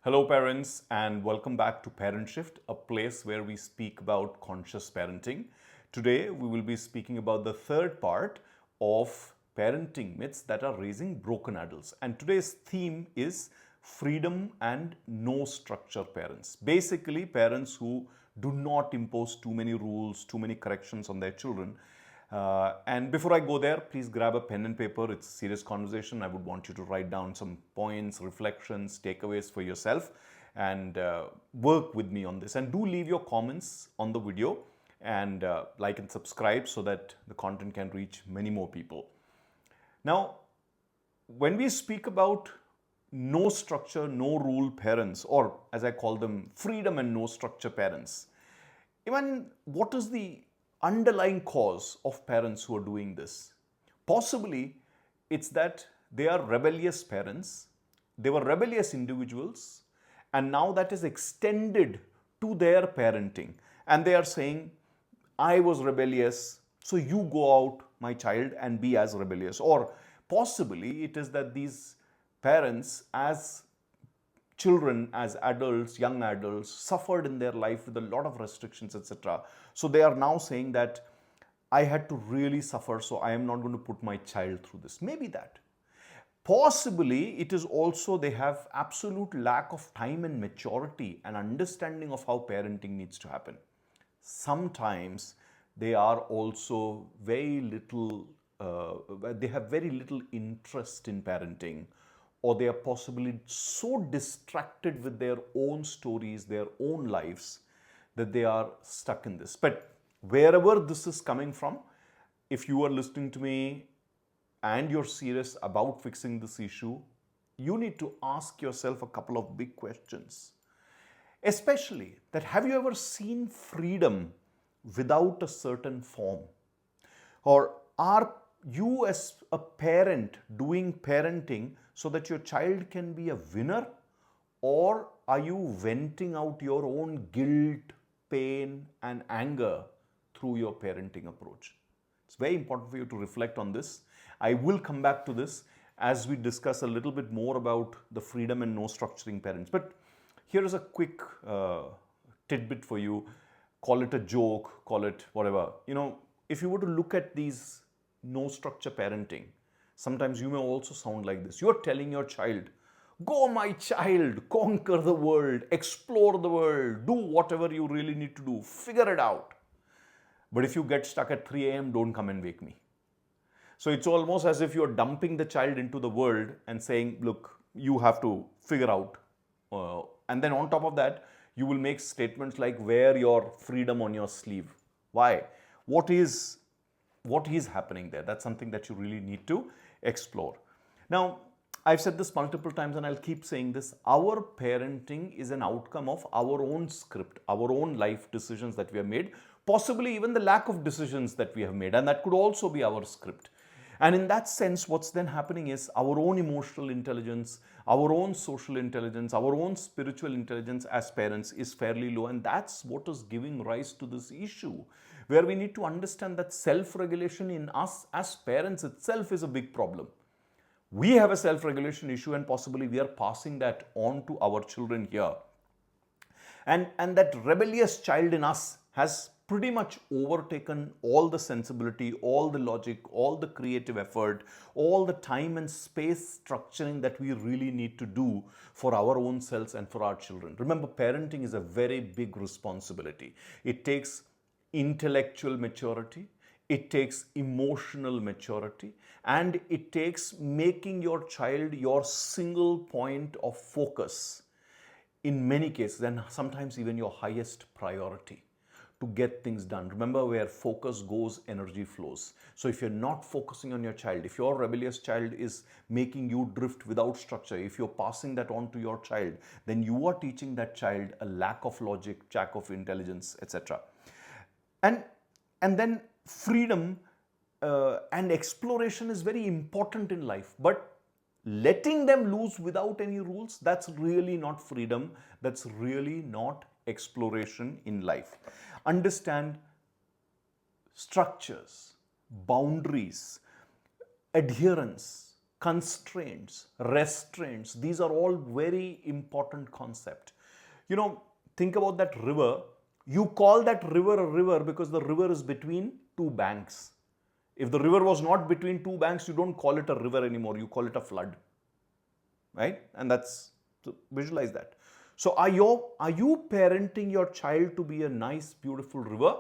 Hello, parents, and welcome back to Parent Shift, a place where we speak about conscious parenting. Today, we will be speaking about the third part of parenting myths that are raising broken adults. And today's theme is freedom and no structure parents. Basically, parents who do not impose too many rules, too many corrections on their children. And before I go there, please grab a pen and paper. It's a serious conversation. I would want you to write down some points, reflections, takeaways for yourself and work with me on this. And do leave your comments on the video and like and subscribe so that the content can reach many more people. Now, when we speak about no structure, no rule parents, or as I call them, freedom and no structure parents, even what is the underlying cause of parents who are doing this? Possibly it's that they are rebellious parents, they were rebellious individuals, and now that is extended to their parenting. And they are saying, I was rebellious, so you go out, my child, and be as rebellious. Or possibly it is that these parents, as children, as adults, young adults, suffered in their life with a lot of restrictions, etc. So they are now saying that I had to really suffer, so I am not going to put my child through this. Maybe that. Possibly it is also they have absolute lack of time and maturity and understanding of how parenting needs to happen. Sometimes they are also very little, they have very little interest in parenting, or they are possibly so distracted with their own stories, their own lives, that they are stuck in this. But wherever this is coming from, if you are listening to me and you're serious about fixing this issue, you need to ask yourself a couple of big questions. Especially that, have you ever seen freedom without a certain form? Or are you as a parent doing parenting so that your child can be a winner? Or are you venting out your own guilt, pain, and anger through your parenting approach? It's very important for you to reflect on this. I will come back to this as we discuss a little bit more about the freedom and no structuring parents. But here is a quick tidbit for you. Call it a joke, call it whatever. If you were to look at these no structure parenting, sometimes you may also sound like this. You're telling your child, go my child, conquer the world, explore the world, do whatever you really need to do, figure it out. But if you get stuck at 3 a.m., don't come and wake me. So it's almost as if you're dumping the child into the world and saying, look, you have to figure out. And then on top of that, you will make statements like, wear your freedom on your sleeve. Why? What is happening there? That's something that you really need to explore. Now, I've said this multiple times and I'll keep saying this. Our parenting is an outcome of our own script, our own life decisions that we have made, possibly even the lack of decisions that we have made. And that could also be our script. And in that sense, what's then happening is our own emotional intelligence, our own social intelligence, our own spiritual intelligence as parents is fairly low. And that's what is giving rise to this issue, where we need to understand that self-regulation in us as parents itself is a big problem. We have a self-regulation issue and possibly we are passing that on to our children here. And that rebellious child in us has pretty much overtaken all the sensibility, all the logic, all the creative effort, all the time and space structuring that we really need to do for our own selves and for our children. Remember, parenting is a very big responsibility. It takes intellectual maturity, it takes emotional maturity, and it takes making your child your single point of focus in many cases, and sometimes even your highest priority to get things done. Remember, where focus goes, energy flows. So if you're not focusing on your child, if your rebellious child is making you drift without structure, if you're passing that on to your child, then you are teaching that child a lack of logic, lack of intelligence, etc. And then freedom and exploration is very important in life, but letting them loose without any rules, that's really not freedom. That's really not exploration in life. Understand structures, boundaries, adherence, constraints, restraints. These are all very important concept. You know, think about that river. You call that river a river because the river is between two banks. If the river was not between two banks, you don't call it a river anymore. You call it a flood, right? And that's, so visualize that. So are you parenting your child to be a nice, beautiful river,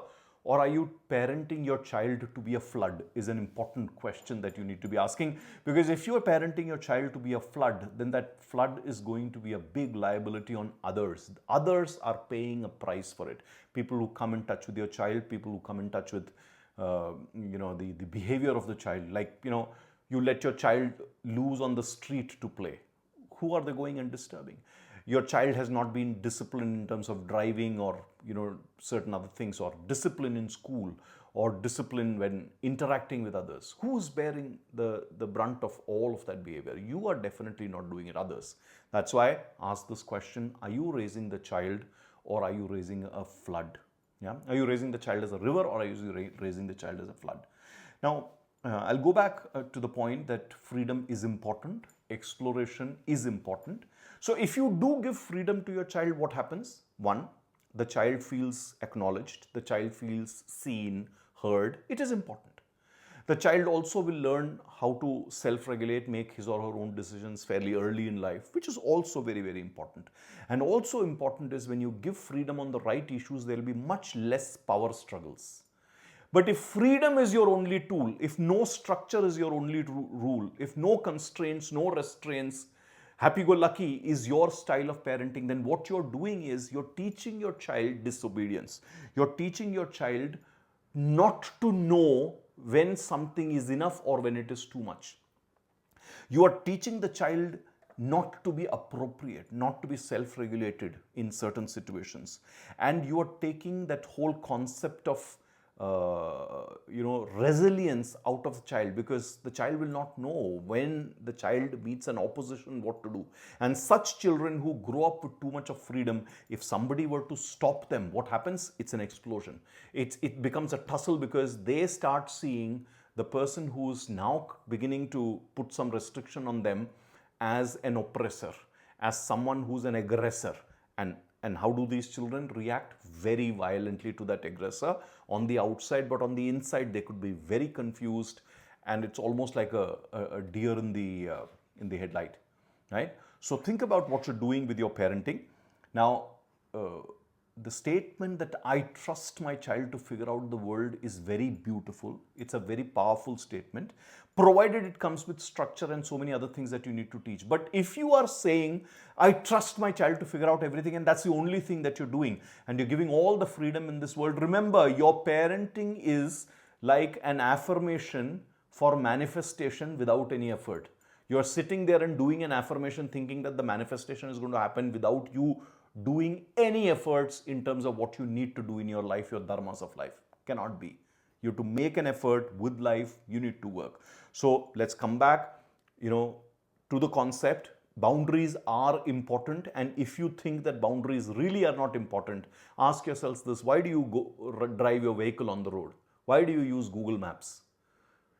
or are you parenting your child to be a flood? Is an important question that you need to be asking. Because if you are parenting your child to be a flood, then that flood is going to be a big liability on others. Others are paying a price for it. People who come in touch with your child, people who come in touch with the behavior of the child. Like, you let your child loose on the street to play. Who are they going and disturbing? Your child has not been disciplined in terms of driving or certain other things, or discipline in school, or discipline when interacting with others. Who's bearing the brunt of all of that behavior? You are definitely not doing it, others. That's why I ask this question: are you raising the child, or are you raising a flood? Yeah? Are you raising the child as a river, or are you raising the child as a flood? Now, I'll go back to the point that freedom is important, exploration is important. So if you do give freedom to your child, what happens? One, the child feels acknowledged, the child feels seen, heard. It is important. The child also will learn how to self-regulate, make his or her own decisions fairly early in life, which is also very, very important. And also important is when you give freedom on the right issues, there will be much less power struggles. But if freedom is your only tool, if no structure is your only rule, if no constraints, no restraints, happy-go-lucky is your style of parenting, then what you're doing is you're teaching your child disobedience. You're teaching your child not to know when something is enough or when it is too much. You are teaching the child not to be appropriate, not to be self-regulated in certain situations. And you are taking that whole concept of resilience out of the child, because the child will not know when the child meets an opposition what to do. And such children who grow up with too much of freedom, if somebody were to stop them, what happens? It's an explosion. It becomes a tussle, because they start seeing the person who's now beginning to put some restriction on them as an oppressor, as someone who's an aggressor. And how do these children react? Very violently to that aggressor on the outside, but on the inside they could be very confused, and it's almost like a deer in the headlight, right? So think about what you're doing with your parenting. Now, the statement that I trust my child to figure out the world is very beautiful. It's a very powerful statement, provided it comes with structure and so many other things that you need to teach. But if you are saying, I trust my child to figure out everything, and that's the only thing that you're doing, and you're giving all the freedom in this world, remember, your parenting is like an affirmation for manifestation without any effort. You're sitting there and doing an affirmation thinking that the manifestation is going to happen without you doing any efforts in terms of what you need to do in your life, your dharmas of life. Cannot be. You have to make an effort with life, you need to work. So let's come back, to the concept. Boundaries are important, and if you think that boundaries really are not important, ask yourselves this: why do you go drive your vehicle on the road? Why do you use Google Maps?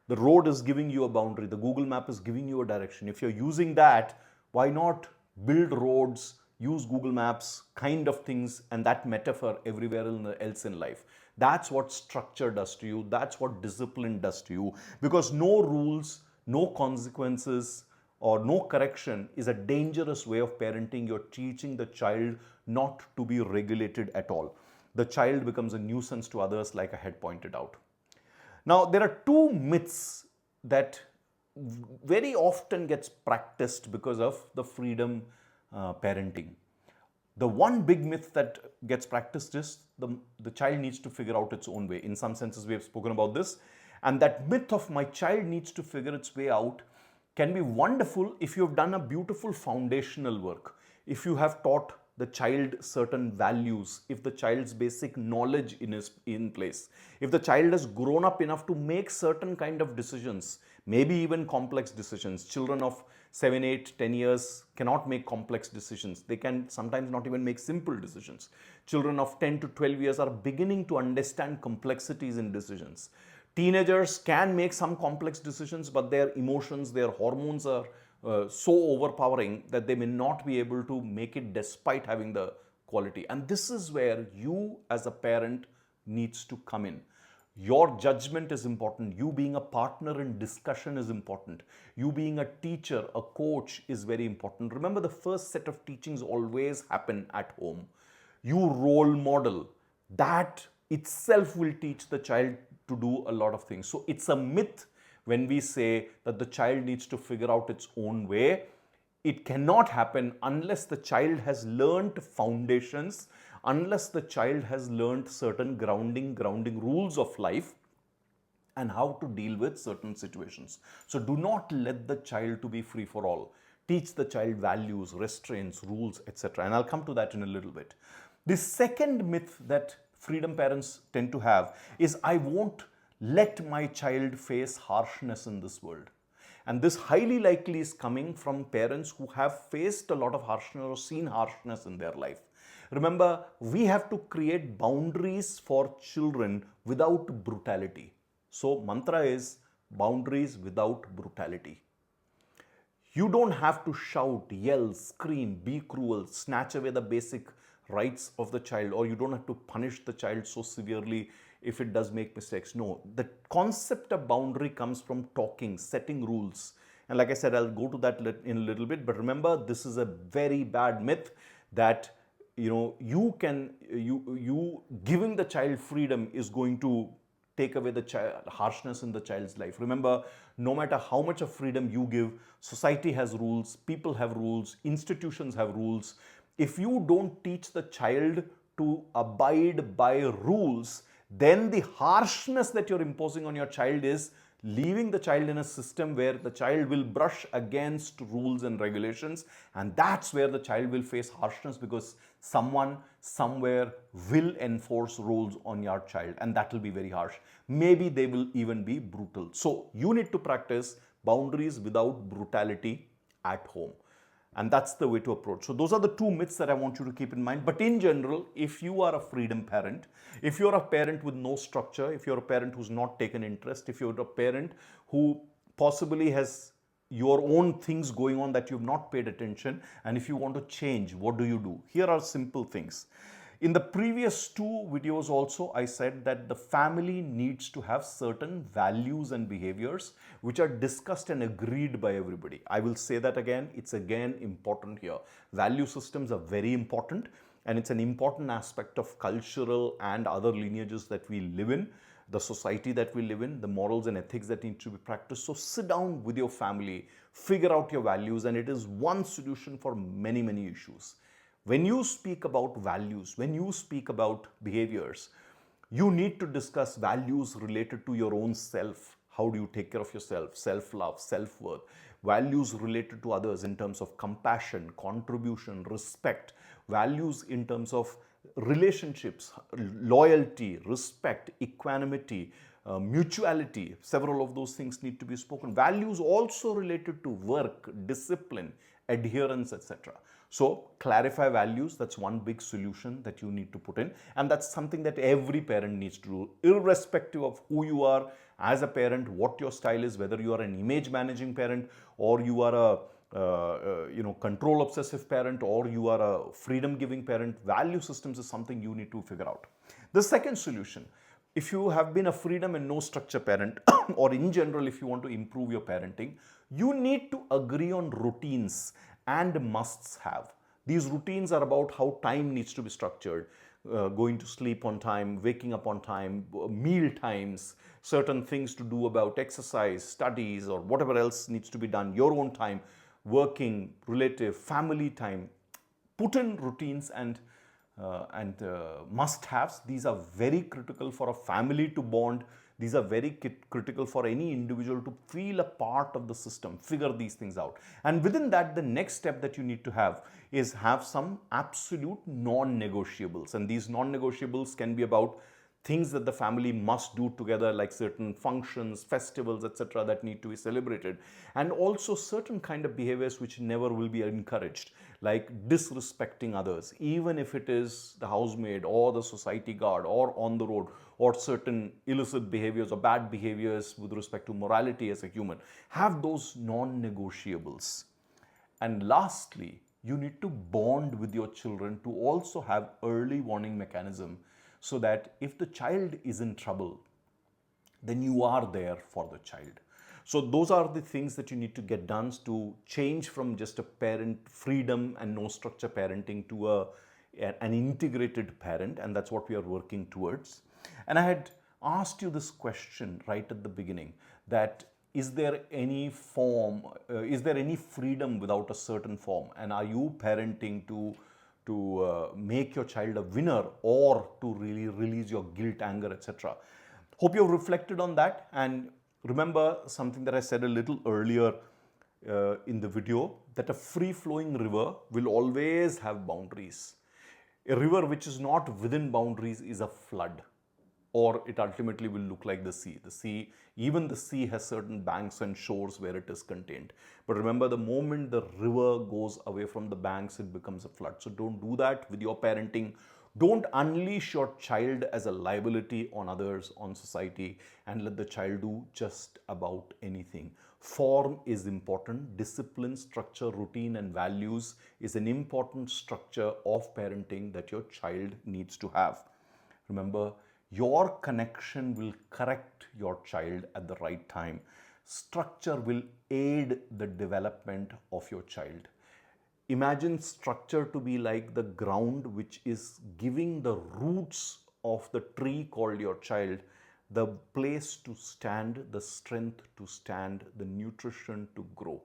The road is giving you a boundary. The Google map is giving you a direction. If you're using that, why not build roads, use Google Maps, kind of things, and that metaphor everywhere else in life? That's what structure does to you. That's what discipline does to you. Because no rules, no consequences, or no correction is a dangerous way of parenting. You're teaching the child not to be regulated at all. The child becomes a nuisance to others, like I had pointed out. Now, there are two myths that very often gets practiced because of the freedom parenting. The one big myth that gets practiced is the child needs to figure out its own way. In some senses, we have spoken about this. And that myth of my child needs to figure its way out can be wonderful if you have done a beautiful foundational work. If you have taught the child certain values, if the child's basic knowledge is in place, if the child has grown up enough to make certain kind of decisions, maybe even complex decisions. Children of 7, 8, 10 years cannot make complex decisions. They can sometimes not even make simple decisions. Children of 10 to 12 years are beginning to understand complexities in decisions. Teenagers can make some complex decisions, but their emotions, their hormones are so overpowering that they may not be able to make it despite having the quality. And this is where you as a parent needs to come in. Your judgment is important. You being a partner in discussion is important. You being a teacher, a coach is very important. Remember, the first set of teachings always happen at home. You role model. That itself will teach the child to do a lot of things. So it's a myth when we say that the child needs to figure out its own way. It cannot happen unless the child has learned foundations, unless the child has learned certain grounding rules of life and how to deal with certain situations. So do not let the child to be free for all. Teach the child values, restraints, rules, etc. And I'll come to that in a little bit. The second myth that freedom parents tend to have is, I won't let my child face harshness in this world. And this highly likely is coming from parents who have faced a lot of harshness or seen harshness in their life. Remember, we have to create boundaries for children without brutality. So mantra is boundaries without brutality. You don't have to shout, yell, scream, be cruel, snatch away the basic rights of the child, or you don't have to punish the child so severely if it does make mistakes. No, the concept of boundary comes from talking, setting rules. And like I said, I'll go to that in a little bit. But remember, this is a very bad myth that you giving the child freedom is going to take away the harshness in the child's life. Remember, no matter how much of freedom you give, society has rules, people have rules, institutions have rules. If you don't teach the child to abide by rules, then the harshness that you're imposing on your child is leaving the child in a system where the child will brush against rules and regulations, and that's where the child will face harshness, because someone somewhere will enforce rules on your child, and that will be very harsh. Maybe they will even be brutal. So you need to practice boundaries without brutality at home. And that's the way to approach. So those are the two myths that I want you to keep in mind. But in general, if you are a freedom parent, if you're a parent with no structure, if you're a parent who's not taken interest, if you're a parent who possibly has your own things going on that you've not paid attention, and if you want to change, what do? Here are simple things. In the previous two videos also, I said that the family needs to have certain values and behaviors which are discussed and agreed by everybody. I will say that again. It's again important here. Value systems are very important, and it's an important aspect of cultural and other lineages that we live in, the society that we live in, the morals and ethics that need to be practiced. So sit down with your family, figure out your values, and it is one solution for many, many issues. When you speak about values, when you speak about behaviors, you need to discuss values related to your own self. How do you take care of yourself? Self-love, self-worth. Values related to others in terms of compassion, contribution, respect. Values in terms of relationships, loyalty, respect, equanimity, mutuality. Several of those things need to be spoken. Values also related to work, discipline, adherence, etc. So clarify values. That's one big solution that you need to put in, and that's something that every parent needs to do, irrespective of who you are as a parent, what your style is, whether you are an image managing parent, or you are a control obsessive parent, or you are a freedom giving parent. Value systems is something you need to figure out. The second solution, if you have been a freedom and no structure parent, or in general if you want to improve your parenting, you need to agree on routines and musts have. These routines are about how time needs to be structured, going to sleep on time, waking up on time, meal times, certain things to do about exercise, studies, or whatever else needs to be done, your own time, working, relative, family time. Put in routines and must-haves. These are very critical for a family to bond. These are very critical for any individual to feel a part of the system, figure these things out. And within that, the next step that you need to have is have some absolute non-negotiables. And these non-negotiables can be about things that the family must do together, like certain functions, festivals, etc., that need to be celebrated, and also certain kind of behaviors which never will be encouraged, like disrespecting others, even if it is the housemaid or the society guard or on the road, or certain illicit behaviors or bad behaviors with respect to morality as a human. Have those non-negotiables. And lastly, you need to bond with your children to also have early warning mechanism, so that if the child is in trouble, then you are there for the child. So those are the things that you need to get done to change from just a parent freedom and no structure parenting to an integrated parent, and that's what we are working towards. And I had asked you this question right at the beginning, that is there any form, is there any freedom without a certain form, and are you parenting to make your child a winner, or to really release your guilt, anger, etc.? Hope you've reflected on that, and remember something that I said a little earlier in the video, that a free-flowing river will always have boundaries. A river which is not within boundaries is a flood, or it ultimately will look like the sea. Even the sea has certain banks and shores where it is contained. But remember, the moment the river goes away from the banks, it becomes a flood. So don't do that with your parenting. Don't unleash your child as a liability on others, on society, and let the child do just about anything. Form is important. Discipline, structure, routine, and values is an important structure of parenting that your child needs to have. Remember, your connection will correct your child at the right time. Structure will aid the development of your child. Imagine structure to be like the ground which is giving the roots of the tree called your child the place to stand, the strength to stand, the nutrition to grow.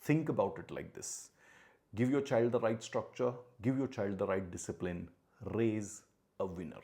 Think about it like this. Give your child the right structure, give your child the right discipline, raise a winner.